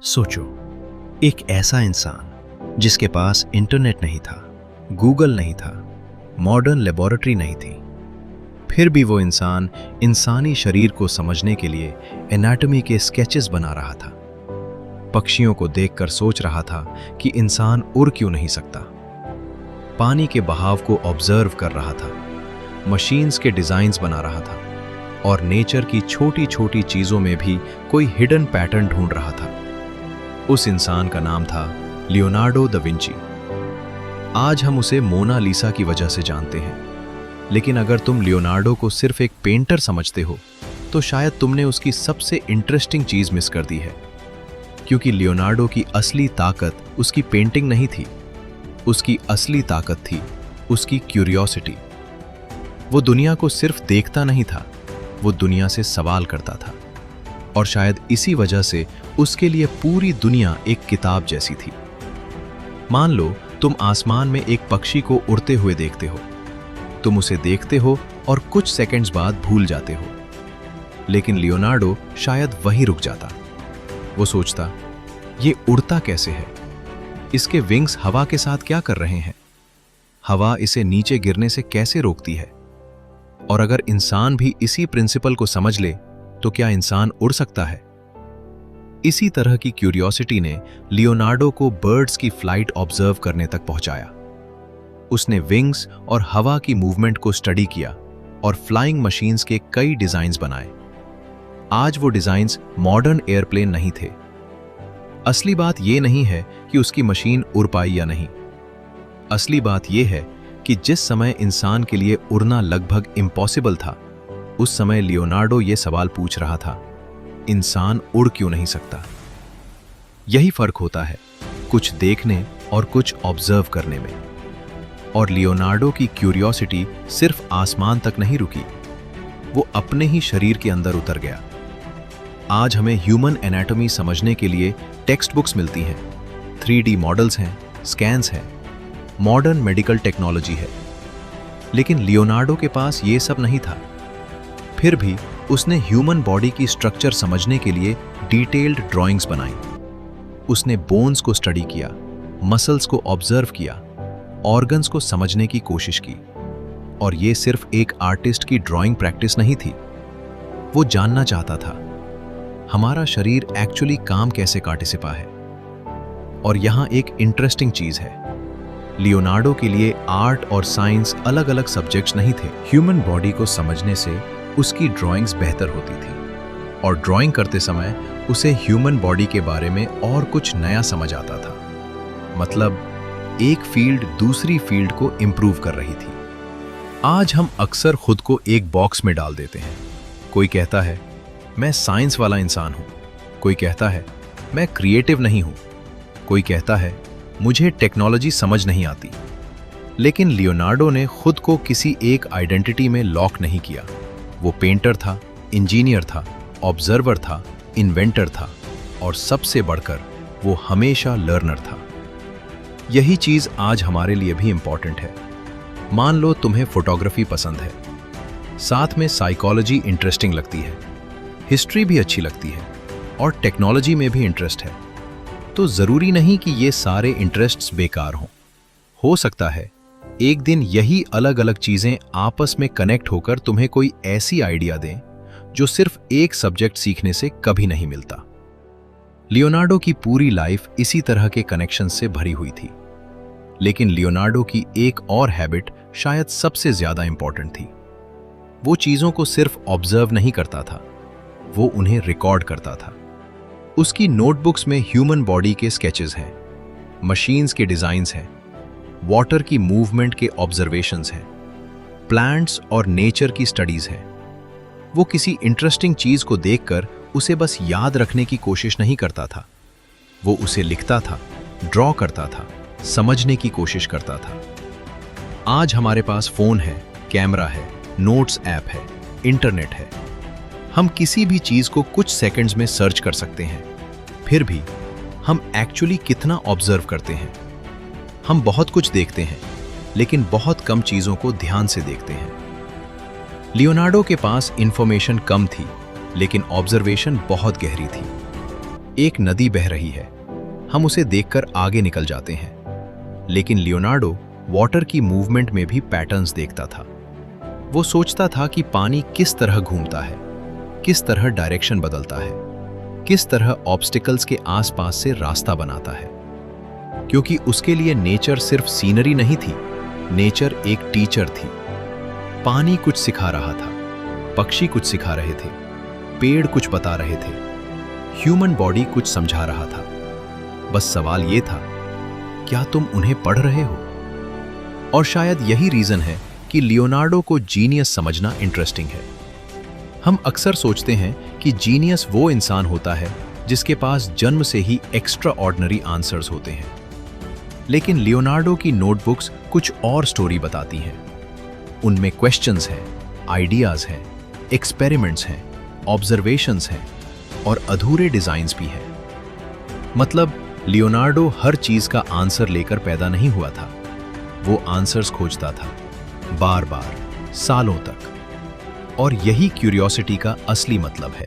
सोचो, एक ऐसा इंसान जिसके पास इंटरनेट नहीं था, गूगल नहीं था, मॉडर्न लेबोरेटरी नहीं थी, फिर भी वो इंसान इंसानी शरीर को समझने के लिए एनाटॉमी के स्केचेस बना रहा था। पक्षियों को देखकर सोच रहा था कि इंसान उड़ क्यों नहीं सकता। पानी के बहाव को ऑब्जर्व कर रहा था, मशीन्स के डिजाइन्स बना रहा था और नेचर की छोटी छोटी चीजों में भी कोई हिडन पैटर्न ढूंढ रहा था। उस इंसान का नाम था लियोनार्डो दा विंची। आज हम उसे मोना लिसा की वजह से जानते हैं, लेकिन अगर तुम लियोनार्डो को सिर्फ एक पेंटर समझते हो तो शायद तुमने उसकी सबसे इंटरेस्टिंग चीज मिस कर दी है। क्योंकि लियोनार्डो की असली ताकत उसकी पेंटिंग नहीं थी, उसकी असली ताकत थी उसकी क्यूरियोसिटी। वो दुनिया को सिर्फ देखता नहीं था, वो दुनिया से सवाल करता था, और शायद इसी वजह से उसके लिए पूरी दुनिया एक किताब जैसी थी। मान लो तुम आसमान में एक पक्षी को उड़ते हुए देखते हो। तुम उसे देखते हो और कुछ सेकंड्स बाद भूल जाते हो, लेकिन लियोनार्डो शायद वहीं रुक जाता। वो सोचता, ये उड़ता कैसे है? इसके विंग्स हवा के साथ क्या कर रहे हैं? हवा इसे नीचे गिरने से कैसे रोकती है? और अगर इंसान भी इसी प्रिंसिपल को समझ ले तो क्या इंसान उड़ सकता है? इसी तरह की क्यूरियोसिटी ने लियोनार्डो को बर्ड्स की फ्लाइट ऑब्जर्व करने तक पहुंचाया। उसने विंग्स और हवा की मूवमेंट को स्टडी किया और फ्लाइंग मशीन्स के कई डिजाइन्स बनाए। आज वो डिजाइन्स मॉडर्न एयरप्लेन नहीं थे। असली बात यह नहीं है कि उसकी मशीन उड़ पाई या नहीं। असली बात यह है कि जिस समय इंसान के लिए उड़ना लगभग इम्पॉसिबल था, उस समय लियोनार्डो ये सवाल पूछ रहा था, इंसान उड़ क्यों नहीं सकता? यही फर्क होता है कुछ देखने और कुछ ऑब्जर्व करने में। और लियोनार्डो की क्यूरियोसिटी सिर्फ आसमान तक नहीं रुकी, वो अपने ही शरीर के अंदर उतर गया। आज हमें ह्यूमन एनाटॉमी समझने के लिए टेक्स्ट बुक्स मिलती हैं, 3D मॉडल्स हैं, स्कैन्स हैं, मॉडर्न मेडिकल टेक्नोलॉजी है, लेकिन लियोनार्डो के पास ये सब नहीं था। फिर भी उसने ह्यूमन बॉडी की स्ट्रक्चर समझने के लिए डिटेल्ड ड्राइंग्स बनाई। उसने बोन्स को स्टडी किया, मसल्स को ऑब्जर्व किया, ऑर्गन्स को समझने की कोशिश की। और ये सिर्फ एक आर्टिस्ट की ड्राइंग प्रैक्टिस नहीं थी। वो जानना चाहता था हमारा शरीर एक्चुअली काम कैसे काटे सिपा है। और यहां एक इंटरेस्टिंग चीज है, लियोनार्डो के लिए आर्ट और साइंस अलग अलग सब्जेक्ट्स नहीं थे। ह्यूमन बॉडी को समझने से उसकी ड्राइंग्स बेहतर होती थी, और ड्राइंग करते समय उसे ह्यूमन बॉडी के बारे में और कुछ नया समझ आता था। मतलब एक फील्ड दूसरी फील्ड को इंप्रूव कर रही थी। आज हम अक्सर खुद को एक बॉक्स में डाल देते हैं। कोई कहता है मैं साइंस वाला इंसान हूं, कोई कहता है मैं क्रिएटिव नहीं हूं, कोई कहता है मुझे टेक्नोलॉजी समझ नहीं आती। लेकिन लियोनार्डो ने खुद को किसी एक आइडेंटिटी में लॉक नहीं किया। वो पेंटर था, इंजीनियर था, ऑब्जर्वर था, इन्वेंटर था, और सबसे बढ़कर वो हमेशा लर्नर था। यही चीज आज हमारे लिए भी इंपॉर्टेंट है। मान लो तुम्हें फोटोग्राफी पसंद है, साथ में साइकोलॉजी इंटरेस्टिंग लगती है, हिस्ट्री भी अच्छी लगती है, और टेक्नोलॉजी में भी इंटरेस्ट है, तो जरूरी नहीं कि ये सारे इंटरेस्ट्स बेकार हों। हो सकता है एक दिन यही अलग अलग चीजें आपस में कनेक्ट होकर तुम्हें कोई ऐसी आइडिया दें जो सिर्फ एक सब्जेक्ट सीखने से कभी नहीं मिलता। लियोनार्डो की पूरी लाइफ इसी तरह के कनेक्शन से भरी हुई थी। लेकिन लियोनार्डो की एक और हैबिट शायद सबसे ज्यादा इंपॉर्टेंट थी। वो चीजों को सिर्फ ऑब्जर्व नहीं करता था, वो उन्हें रिकॉर्ड करता था। उसकी नोटबुक्स में ह्यूमन बॉडी के स्केचेस हैं, मशीन्स के डिजाइन्स हैं, वाटर की मूवमेंट के ऑब्जर्वेशंस हैं, प्लांट्स और नेचर की स्टडीज हैं। वो किसी इंटरेस्टिंग चीज को देखकर उसे बस याद रखने की कोशिश नहीं करता था, वो उसे लिखता था, ड्रॉ करता था, समझने की कोशिश करता था। आज हमारे पास फोन है, कैमरा है, नोट्स ऐप है, इंटरनेट है। हम किसी भी चीज को कुछ सेकंड्स में सर्च कर सकते हैं। फिर भी हम एक्चुअली कितना ऑब्जर्व करते हैं? हम बहुत कुछ देखते हैं, लेकिन बहुत कम चीजों को ध्यान से देखते हैं। लियोनार्डो के पास इंफॉर्मेशन कम थी, लेकिन ऑब्जर्वेशन बहुत गहरी थी। एक नदी बह रही है, हम उसे देखकर आगे निकल जाते हैं। लेकिन लियोनार्डो वाटर की मूवमेंट में भी पैटर्न्स देखता था। वो सोचता था कि पानी किस तरह घूमता है, किस तरह डायरेक्शन बदलता है, किस तरह ऑब्स्टिकल्स के आसपास से रास्ता बनाता है। क्योंकि उसके लिए नेचर सिर्फ सीनरी नहीं थी, नेचर एक टीचर थी। पानी कुछ सिखा रहा था, पक्षी कुछ सिखा रहे थे, पेड़ कुछ बता रहे थे, ह्यूमन बॉडी कुछ समझा रहा था। बस सवाल ये था, क्या तुम उन्हें पढ़ रहे हो? और शायद यही रीजन है कि लियोनार्डो को जीनियस समझना इंटरेस्टिंग है। हम अक्सर सोचते हैं कि जीनियस वो इंसान होता है जिसके पास जन्म से ही एक्स्ट्रा ऑर्डिनरी आंसर्स होते हैं। लेकिन लियोनार्डो की नोटबुक्स कुछ और स्टोरी बताती हैं। उनमें क्वेश्चंस हैं, आइडियाज हैं, एक्सपेरिमेंट्स हैं, ऑब्जर्वेशंस हैं और अधूरे डिजाइन्स भी हैं। मतलब लियोनार्डो हर चीज का आंसर लेकर पैदा नहीं हुआ था, वो आंसर्स खोजता था, बार बार, सालों तक। और यही क्यूरियोसिटी का असली मतलब है।